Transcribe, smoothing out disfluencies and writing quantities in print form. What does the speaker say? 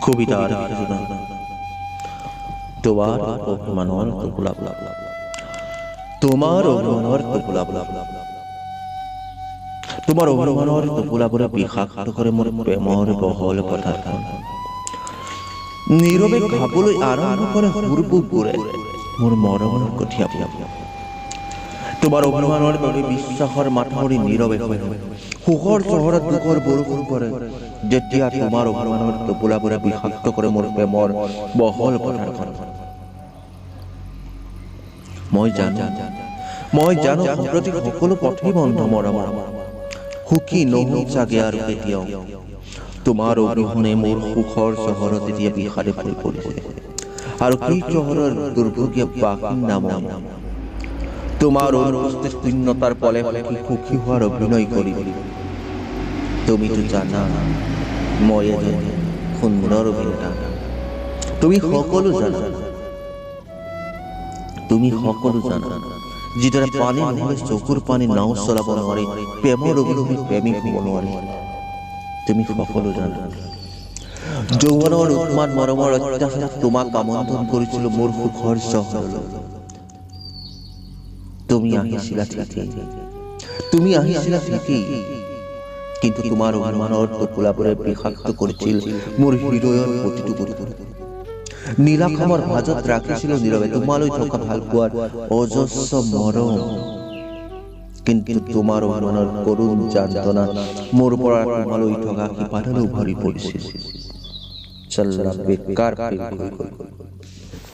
কবিতাৰ তোমাৰ অভিমানৰ টোপোলা তোমাৰ অভিমানৰ টোপোলা তোমাৰ অভিমানৰ টোপোলাবোৰে বিষাক্ত কৰে মোৰ প্ৰেমৰ বহল পথাৰখন। নীৰৱে খাবলৈ আৰম্ভ কৰে সুৰবোৰে মোৰ মৰমৰ কঠিয়াবোৰ। তোমাৰ অভিমানৰ দৰে বিশ্বাসৰ মাথাউৰি নীৰৱে হয়। সুখৰ চহৰত দুখৰ বৰষুণ পৰে যেতিয়া তোমাৰ অভিমানৰ টোপোলাবোৰে বিষাক্ত কৰে মোৰ প্ৰেমৰ বহল পথাৰখন। মই জানো সম্প্ৰতি সকলো পথেই বন্ধ মৰমৰ, সুখী নহৈ চাগে আৰু কেতিয়াও। তোমাৰ অবিহনে মোৰ সুখৰ চহৰত এতিয়া বিষাদে ভৰি পৰিছে আৰু সেই চহৰৰ দুৰ্ভগীয়া বাসিন্দা মই। তোমাৰ অনুপস্থিত শূন্যতাৰ পলে সুখী হোৱাৰ অভিনয় কৰি তুমিতো জানা মই এজন সুন্দৰ অভিনেতা। তুমি সকলো জানা যিদৰে পানী নহলে চকুৰ পানী নাও চলাব নোৱাৰি, প্ৰেমৰ অভিনয় প্ৰেমিক হ'ব নোৱাৰি। তুমি সকলো জানা যৌৱনৰ উন্মাদ মৰমৰ অত্যাচাৰত তোমাক আমন্ত্ৰণ কৰিছিলো মোৰ সুখৰ চহৰলৈ। তুমি আহিছিলা ঠিকেই, কিন্তু তোমাৰ অভিমানৰ টোপোলাবোৰে বিষাক্ত কৰিছিল মোৰ হৃদয়ৰ প্ৰতিটো গঠন। নীলাখামৰ ভাজত ৰাখিছিলো নীৰৱে তোমালৈ থকা ভাল পোৱাৰ অজস্ৰ মৰম, কিন্তু তোমাৰ অভিমানৰ কৰুণ যান্ত্ৰণা মোৰ পৰা তোমালৈ থকা শিপাডালো ভৰি পৰিছিল। বেকাৰ